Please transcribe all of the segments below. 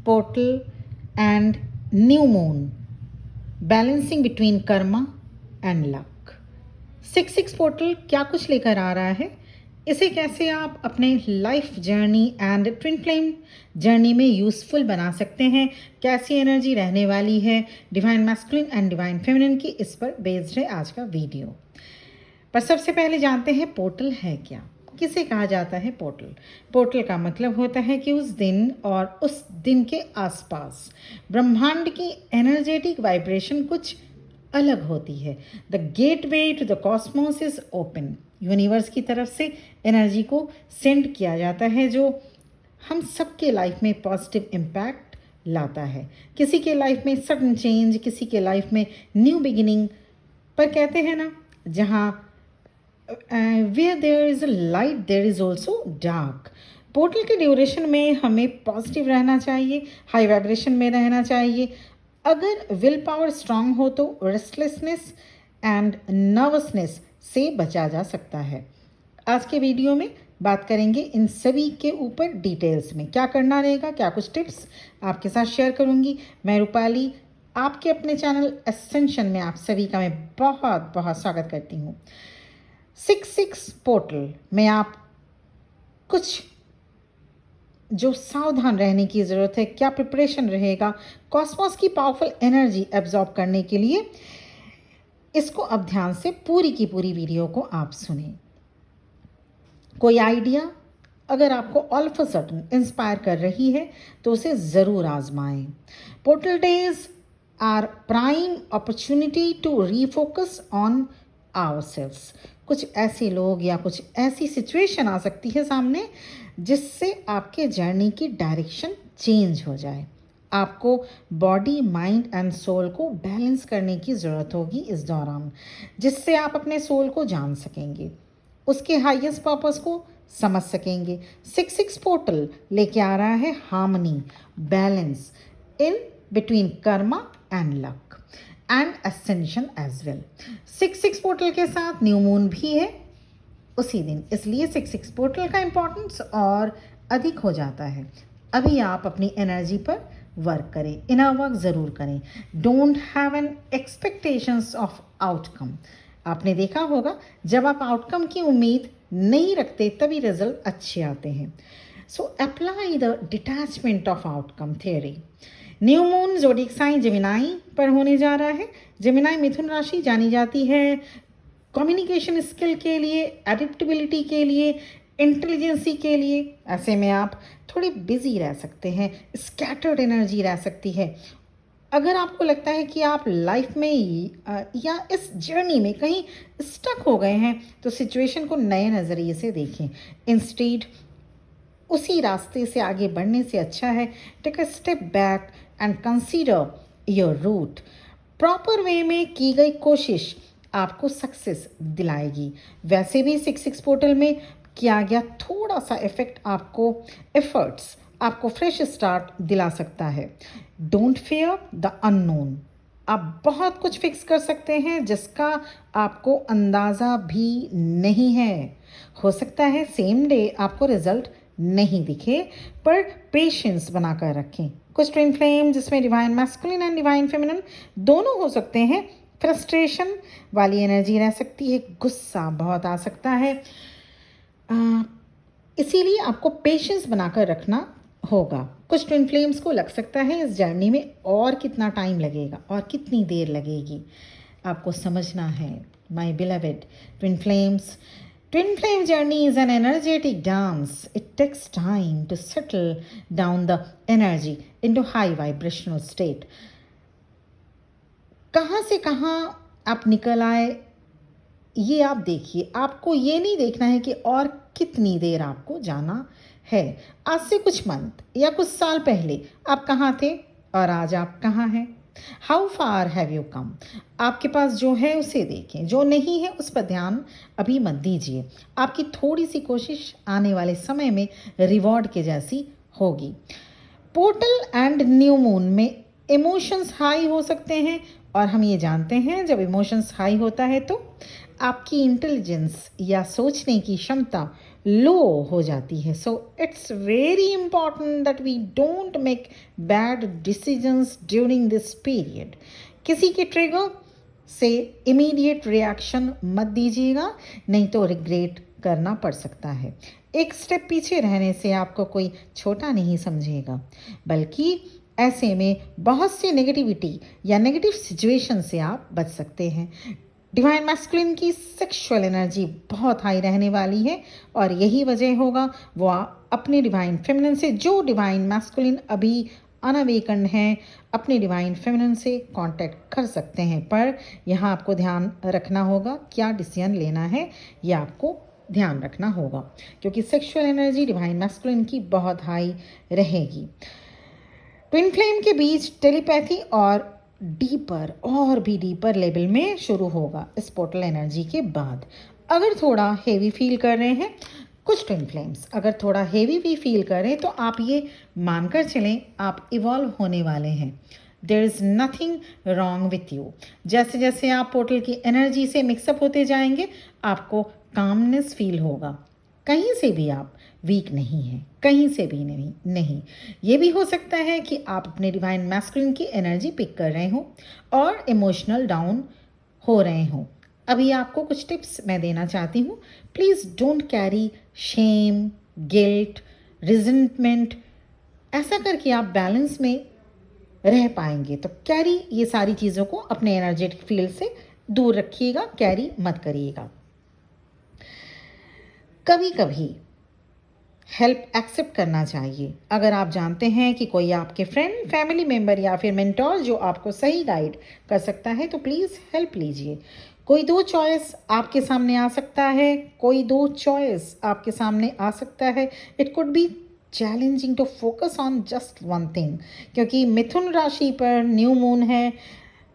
portal and new moon, balancing between karma and luck. 6 portal क्या कुछ लेकर आ रहा है, इसे कैसे आप अपने life journey and twin flame journey में यूज़फुल बना सकते हैं, कैसी एनर्जी रहने वाली है divine masculine and divine feminine की, इस पर बेस्ड है आज का वीडियो। पर सबसे पहले जानते हैं पोर्टल है क्या, किसे कहा जाता है पोर्टल। पोर्टल का मतलब होता है कि उस दिन और उस दिन के आसपास ब्रह्मांड की एनर्जेटिक वाइब्रेशन कुछ अलग होती है। The gateway to the cosmos is open. Universe की तरफ से एनर्जी को सेंड किया जाता है जो हम सबके लाइफ में पॉजिटिव इम्पैक्ट लाता है। किसी के लाइफ में सडन चेंज, किसी के लाइफ में न्यू बिगिनिंग। पर कहते हैं ना, जहाँ where there is a light there is also dark. Portal के ड्यूरेशन में हमें पॉजिटिव रहना चाहिए, हाई वाइब्रेशन में रहना चाहिए। अगर विल पावर स्ट्रांग हो तो रेस्टलेसनेस एंड नर्वसनेस से बचा जा सकता है। आज के वीडियो में बात करेंगे इन सभी के ऊपर डिटेल्स में, क्या करना रहेगा, क्या कुछ टिप्स आपके साथ शेयर करूंगी। मैं रूपाली, आपके अपने चैनल एसेंशन में आप सभी का मैं बहुत बहुत स्वागत करती हूँ। 6 पोर्टल में आप कुछ जो सावधान रहने की ज़रूरत है, क्या प्रिपरेशन रहेगा कॉस्मोस की पावरफुल एनर्जी एब्जॉर्ब करने के लिए, इसको अब ध्यान से पूरी की पूरी वीडियो को आप सुने। कोई आइडिया अगर आपको all of a sudden inspire कर रही है तो उसे ज़रूर आजमाएं। Portal days are prime opportunity to refocus on ourselves. कुछ ऐसे लोग या कुछ ऐसी सिचुएशन आ सकती है सामने जिससे आपके जर्नी की डायरेक्शन चेंज हो जाए। आपको बॉडी, माइंड एंड सोल को बैलेंस करने की ज़रूरत होगी इस दौरान, जिससे आप अपने सोल को जान सकेंगे, उसके हाईएस्ट पर्पस को समझ सकेंगे। 6 पोर्टल लेके आ रहा है harmony, balance in between karma and luck and ascension as well. 6 portal के साथ न्यू मून भी है उसी दिन, इसलिए 6 पोर्टल का इम्पोर्टेंस और अधिक हो जाता है। अभी आप अपनी एनर्जी पर वर्क करें, इनर वर्क ज़रूर करें। Don't have an expectations of outcome. आपने देखा होगा जब आप आउटकम की उम्मीद नहीं रखते तभी रिजल्ट अच्छे आते हैं। So apply the detachment of outcome theory. New moon zodiac sign Gemini पर होने जा रहा है। जेमिनाई मिथुन राशि जानी जाती है कम्युनिकेशन स्किल के लिए, एडिप्टेबिलिटी के लिए, इंटेलिजेंसी के लिए। ऐसे में आप थोड़े बिजी रह सकते हैं, स्कैटर्ड एनर्जी रह सकती है। अगर आपको लगता है कि आप लाइफ में या इस जर्नी में कहीं स्टक हो गए हैं तो सिचुएशन को नए नज़रिए से देखें। इंस्टेड उसी रास्ते से आगे बढ़ने से अच्छा है take a step back and consider your route. Proper way में की गई कोशिश आपको सक्सेस दिलाएगी। वैसे भी 6 पोर्टल में किया गया थोड़ा सा एफर्ट्स आपको फ्रेश स्टार्ट दिला सकता है। Don't fair the unknown. आप बहुत कुछ फिक्स कर सकते हैं जिसका आपको अंदाज़ा भी नहीं है। हो सकता है सेम डे आपको रिजल्ट नहीं दिखे, पर पेशेंस बनाकर रखें। कुछ ट्विन फ्लेम जिसमें divine masculine and divine feminine दोनों हो सकते हैं, फ्रस्ट्रेशन वाली एनर्जी रह सकती है, गुस्सा बहुत आ सकता है। इसीलिए आपको पेशेंस बनाकर रखना होगा। कुछ ट्विन फ्लेम्स को लग सकता है इस जर्नी में और कितना टाइम लगेगा और कितनी देर लगेगी, आपको समझना है my beloved twin flames. Twin flame journey is an energetic dance. It takes time to settle down the energy into high vibrational state. कहाँ से कहाँ आप निकल आए ये आप देखिए। आपको ये नहीं देखना है कि और कितनी देर आपको जाना है। आज से कुछ मंथ या कुछ साल पहले आप कहाँ थे और आज आप कहाँ हैं। How far have you come. आपके पास जो है उसे देखें, जो नहीं है उस पर ध्यान अभी मत दीजिए। आपकी थोड़ी सी कोशिश आने वाले समय में रिवॉर्ड के जैसी होगी। पोर्टल एंड न्यू मून में इमोशंस हाई हो सकते हैं और हम ये जानते हैं जब इमोशंस हाई होता है तो आपकी इंटेलिजेंस या सोचने की क्षमता लो हो जाती है. So it's very important that we don't make bad decisions during this period. किसी के ट्रिगर से इमीडिएट रिएक्शन मत दीजिएगा, नहीं तो रिग्रेट करना पड़ सकता है. एक स्टेप पीछे रहने से आपको कोई छोटा नहीं समझेगा, बल्कि ऐसे में बहुत सी नेगेटिविटी या नेगेटिव सिचुएशन से आप बच सकते हैं. डिवाइन मैस्कुलिन की सेक्सुअल एनर्जी बहुत हाई रहने वाली है और यही वजह होगा वो अपने डिवाइन फेमिनिन से, जो डिवाइन मैस्कुलिन अभी अनअवेकन है, अपने डिवाइन फेमिनिन से कांटेक्ट कर सकते हैं. पर यहाँ आपको ध्यान रखना होगा क्या डिसीजन लेना है, ये आपको ध्यान रखना होगा, क्योंकि सेक्सुअल एनर्जी डिवाइन मैस्कुलिन की बहुत हाई रहेगी. ट्विन फ्लेम के बीच टेलीपैथी और भी डीपर लेवल में शुरू होगा इस पोर्टल एनर्जी के बाद. अगर थोड़ा हेवी फील कर रहे हैं कुछ ट्विन फ्लेम्स, अगर थोड़ा हेवी भी फील करें तो आप ये मानकर चलें आप इवॉल्व होने वाले हैं. There is nothing wrong with you. जैसे जैसे आप पोर्टल की एनर्जी से मिक्सअप होते जाएंगे आपको कामनेस फील होगा. कहीं से भी आप वीक नहीं हैं, कहीं से भी नहीं. ये भी हो सकता है कि आप अपने डिवाइन मैस्कुलिन की एनर्जी पिक कर रहे हो और इमोशनल डाउन हो रहे हो. अभी आपको कुछ टिप्स मैं देना चाहती हूँ. Please don't carry shame, guilt, resentment. ऐसा करके आप बैलेंस में रह पाएंगे. तो कैरी ये सारी चीज़ों को अपने एनर्जेटिक फील्ड से दूर रखिएगा, कैरी मत करिएगा. कभी कभी हेल्प एक्सेप्ट करना चाहिए. अगर आप जानते हैं कि कोई आपके फ्रेंड, फैमिली मेम्बर या फिर मेंटोर जो आपको सही गाइड कर सकता है तो प्लीज़ हेल्प लीजिए. कोई दो चॉइस आपके सामने आ सकता है, it could be challenging to focus on just one thing. क्योंकि मिथुन राशि पर न्यू मून है,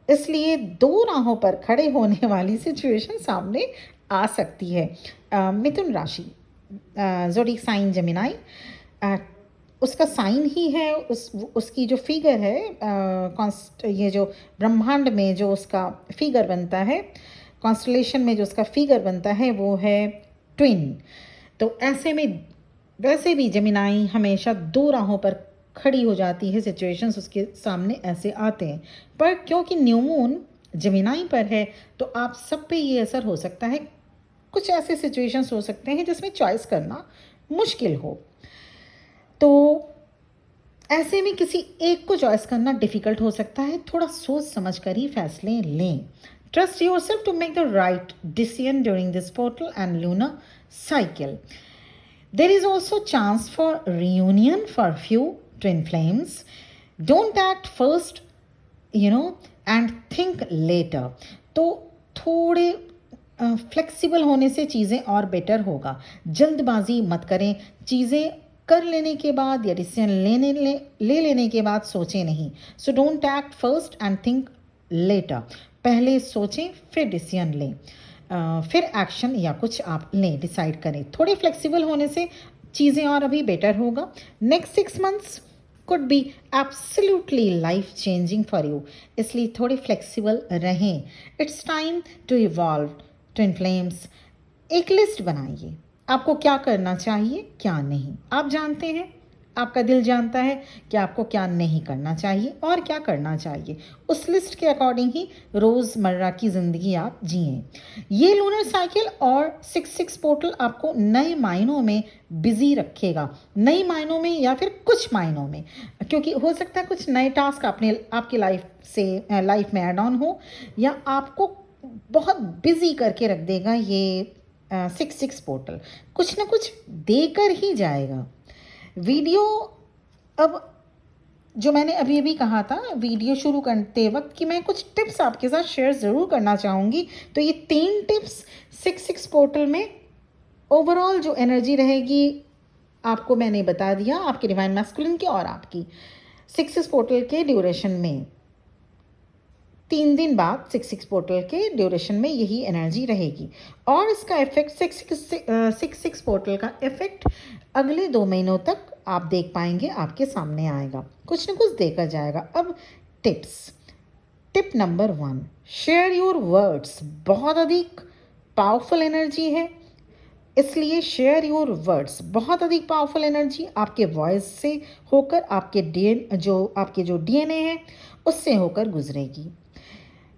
इसलिए दो राहों पर खड़े होने वाली सिचुएशन सामने आ सकती है. मिथुन राशि ज़ोडिक साइन जेमिनाई, उसका साइन ही है, उसकी जो फिगर है, ये जो ब्रह्मांड में जो उसका फिगर बनता है, कॉन्स्टलेशन में जो उसका फिगर बनता है वो है ट्विन. तो ऐसे में वैसे भी जेमिनाई हमेशा दो राहों पर खड़ी हो जाती है, सिचुएशंस उसके सामने ऐसे आते हैं. पर क्योंकि न्यू मून जेमिनाई पर है तो आप सब पे ये असर हो सकता है. कुछ ऐसे सिचुएशंस हो सकते हैं जिसमें चॉइस करना मुश्किल हो, तो ऐसे में किसी एक को चॉइस करना डिफ़िकल्ट हो सकता है. थोड़ा सोच समझ कर ही फैसले लें. Trust yourself to make the right decision during this portal and lunar cycle. There is also chance for reunion for few twin flames. Don't act first, and think later. तो थोड़े फ्लेक्सिबल होने से चीज़ें और बेटर होगा. जल्दबाजी मत करें. चीज़ें कर लेने के बाद या डिसीजन ले लेने के बाद सोचें नहीं. So don't act first and think later. पहले सोचें फिर डिसीजन लें, फिर एक्शन या कुछ आप लें, डिसाइड करें. थोड़े फ्लेक्सिबल होने से चीज़ें और अभी बेटर होगा. Next 6 months could be absolutely life changing for you, इसलिए थोड़े फ्लेक्सिबल रहें. It's time to evolve. Twin flames, एक लिस्ट बनाइए. आपको क्या करना चाहिए, क्या नहीं. आप जानते हैं, आपका दिल जानता है कि आपको क्या नहीं करना चाहिए और क्या करना चाहिए. उस लिस्ट के अकॉर्डिंग ही रोज़मर्रा की ज़िंदगी आप जिएं. ये लूनर साइकिल और 6-6 पोर्टल आपको नए मायनों में बिजी रखेगा. नए मायनों में या फिर कुछ मायनों में, क्योंकि हो सकता है कुछ नए टास्क आपकी लाइफ में ऐड ऑन हो, या आपको बहुत बिजी करके रख देगा. ये 6-6 पोर्टल कुछ ना कुछ देकर ही जाएगा. वीडियो, अब जो मैंने अभी अभी कहा था वीडियो शुरू करते वक्त कि मैं कुछ टिप्स आपके साथ शेयर ज़रूर करना चाहूँगी. तो ये 3 टिप्स 6-6 पोर्टल में ओवरऑल जो एनर्जी रहेगी आपको मैंने बता दिया, आपके डिवाइन मैस्कुलिन की और आपकी 6-6 पोर्टल के ड्यूरेशन में. 3 दिन बाद 6-6 पोर्टल के ड्यूरेशन में यही एनर्जी रहेगी. और इसका इफेक्ट 6-6 पोर्टल का इफेक्ट अगले 2 महीनों तक आप देख पाएंगे, आपके सामने आएगा, कुछ न कुछ देकर जाएगा. अब tips. Tip number 1, share your words. बहुत अधिक पावरफुल एनर्जी है. इसलिए शेयर योर वर्ड्स, बहुत अधिक पावरफुल एनर्जी आपके वॉइस से होकर आपके डीएनए है उससे होकर गुजरेगी।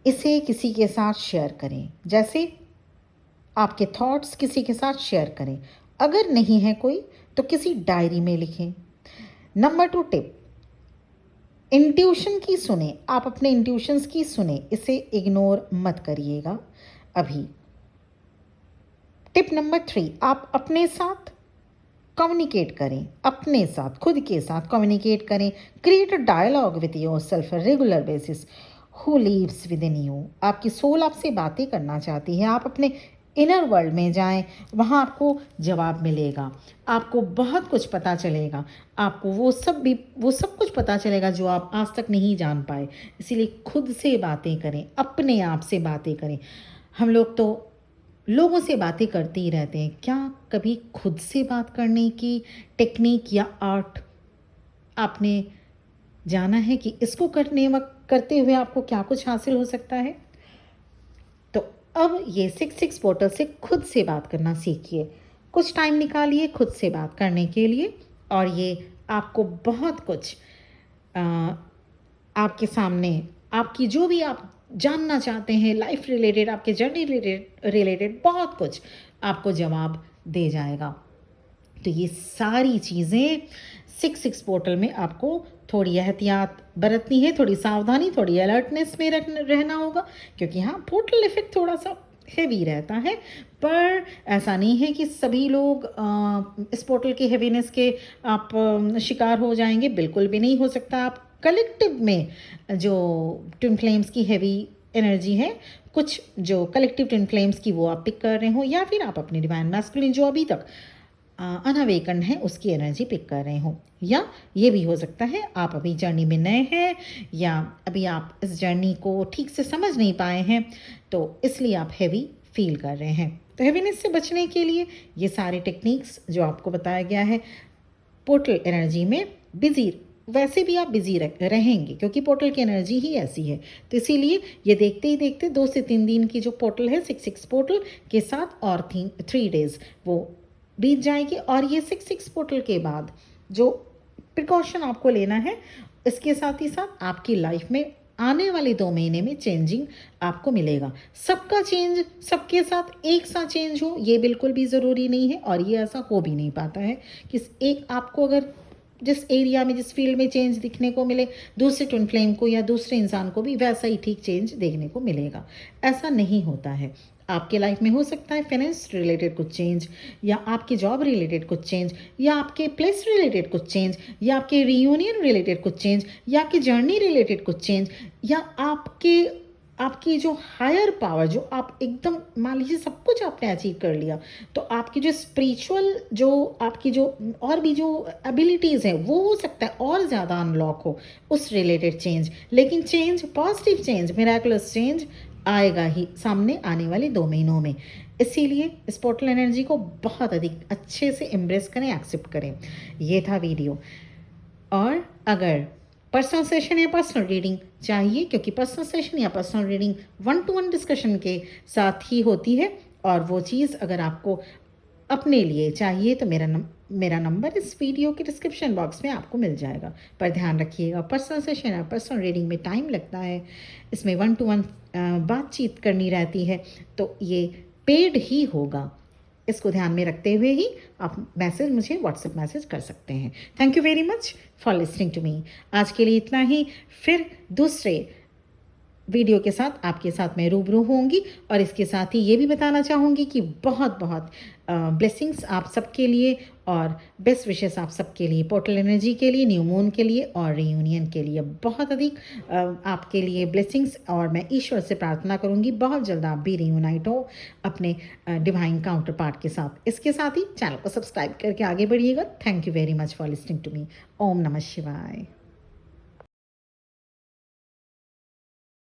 इसे किसी के साथ शेयर करें, जैसे आपके थॉट्स किसी के साथ शेयर करें। अगर नहीं है कोई तो किसी डायरी में लिखें। नंबर 2 टिप, इंट्यूशन की सुने, आप अपने इंट्यूशंस की सुने, इसे इग्नोर मत करिएगा अभी। टिप नंबर 3, आप अपने साथ कम्युनिकेट करें, अपने साथ खुद के साथ कम्युनिकेट करें। Create a dialogue with yourself regular basis. Who lives within you, आपकी सोल आपसे बातें करना चाहती है। आप अपने इनर वर्ल्ड में जाएं, वहाँ आपको जवाब मिलेगा, आपको बहुत कुछ पता चलेगा, आपको वो सब कुछ पता चलेगा जो आप आज तक नहीं जान पाए। इसीलिए खुद से बातें करें, अपने आप से बातें करें। हम लोग तो लोगों से बातें करते ही रहते हैं, क्या कभी खुद से बात करने की टेक्निक या आर्ट आपने जाना है कि इसको करते हुए आपको क्या कुछ हासिल हो सकता है? तो अब ये 6 पोर्टल से खुद से बात करना सीखिए। कुछ टाइम निकालिए खुद से बात करने के लिए, और ये आपको बहुत कुछ आपके सामने, आपकी जो भी आप जानना चाहते हैं लाइफ रिलेटेड, आपके जर्नी रिलेटेड बहुत कुछ आपको जवाब दे जाएगा। तो ये सारी चीज़ें 6 पोर्टल में आपको थोड़ी एहतियात बरतनी है, थोड़ी सावधानी, थोड़ी अलर्टनेस में रहना होगा, क्योंकि हाँ पोर्टल इफेक्ट थोड़ा सा हेवी रहता है। पर ऐसा नहीं है कि सभी लोग इस पोर्टल की हेवीनेस के आप शिकार हो जाएंगे, बिल्कुल भी नहीं हो सकता। आप कलेक्टिव में जो ट्विन फ्लेम्स की हेवी एनर्जी है, कुछ जो कलेक्टिव ट्विन फ्लेम्स की वो आप पिक कर रहे हो, या फिर आप अपने डिवाइन मैस्कुलिन जो अभी तक अनअवेकन है उसकी एनर्जी पिक कर रहे हो, या ये भी हो सकता है आप अभी जर्नी में नए हैं, या अभी आप इस जर्नी को ठीक से समझ नहीं पाए हैं, तो इसलिए आप हैवी फील कर रहे हैं। तो हैवीनेस से बचने के लिए ये सारे टेक्निक्स जो आपको बताया गया है, पोर्टल एनर्जी में बिजी, वैसे भी आप बिजी रहेंगे क्योंकि पोर्टल की एनर्जी ही ऐसी है। तो इसीलिए ये देखते ही देखते 2 से 3 दिन की जो पोर्टल है 6 पोर्टल के साथ, और 3 डेज वो बीत जाएगी। और ये 6 पोर्टल के बाद जो प्रिकॉशन आपको लेना है, इसके साथ ही साथ आपकी लाइफ में आने वाले 2 महीने में चेंजिंग आपको मिलेगा। सबका चेंज सबके साथ एक साथ चेंज हो ये बिल्कुल भी ज़रूरी नहीं है, और ये ऐसा हो भी नहीं पाता है कि एक आपको अगर जिस एरिया में, जिस फील्ड में चेंज दिखने को मिले, दूसरे ट्विन फ्लेम को या दूसरे इंसान को भी वैसा ही ठीक चेंज देखने को मिलेगा। ऐसा नहीं होता है। आपके लाइफ में हो सकता है फाइनेंस रिलेटेड कुछ चेंज, या आपके जॉब रिलेटेड कुछ चेंज, या आपके प्लेस रिलेटेड कुछ चेंज, या आपके रियूनियन रिलेटेड कुछ चेंज, या आपकी जर्नी रिलेटेड कुछ चेंज, या आपकी जो हायर पावर, जो आप एकदम मान लीजिए सब कुछ आपने अचीव कर लिया, तो आपकी जो स्पिरिचुअल, जो आपकी जो और भी जो एबिलिटीज़ हैं वो हो सकता है और ज़्यादा अनलॉक हो, उस रिलेटेड चेंज। लेकिन change, positive change, miraculous change आएगा ही सामने आने वाले 2 महीनों में। इसीलिए इस पोर्टल एनर्जी को बहुत अधिक अच्छे से एम्ब्रेस करें, एक्सेप्ट करें। ये था वीडियो। और अगर पर्सनल सेशन या पर्सनल रीडिंग चाहिए, क्योंकि पर्सनल सेशन या पर्सनल रीडिंग 1-to-1 डिस्कशन के साथ ही होती है, और वो चीज़ अगर आपको अपने लिए चाहिए तो मेरा नंबर इस वीडियो के डिस्क्रिप्शन बॉक्स में आपको मिल जाएगा। पर ध्यान रखिएगा, पर्सनल सेशन या पर्सनल रीडिंग में टाइम लगता है, इसमें 1-to-1 बातचीत करनी रहती है, तो ये पेड ही होगा। इसको ध्यान में रखते हुए ही आप मुझे व्हाट्सएप मैसेज कर सकते हैं। Thank you very much for listening to me. आज के लिए इतना ही, फिर दूसरे वीडियो के साथ आपके साथ मैं रूबरू होंगी। और इसके साथ ही ये भी बताना चाहूँगी कि बहुत बहुत ब्लेसिंग्स आप सबके लिए, और बेस्ट विशेस आप सबके लिए, पोर्टल एनर्जी के लिए, न्यू मून के लिए और रियूनियन के लिए बहुत अधिक आपके लिए ब्लेसिंग्स। और मैं ईश्वर से प्रार्थना करूँगी बहुत जल्द आप भी रियूनाइट हो अपने डिवाइन काउंटर पार्ट के साथ। इसके साथ ही चैनल को सब्सक्राइब करके आगे बढ़िएगा। Thank you very much for listening to me. ओम नमः शिवाय।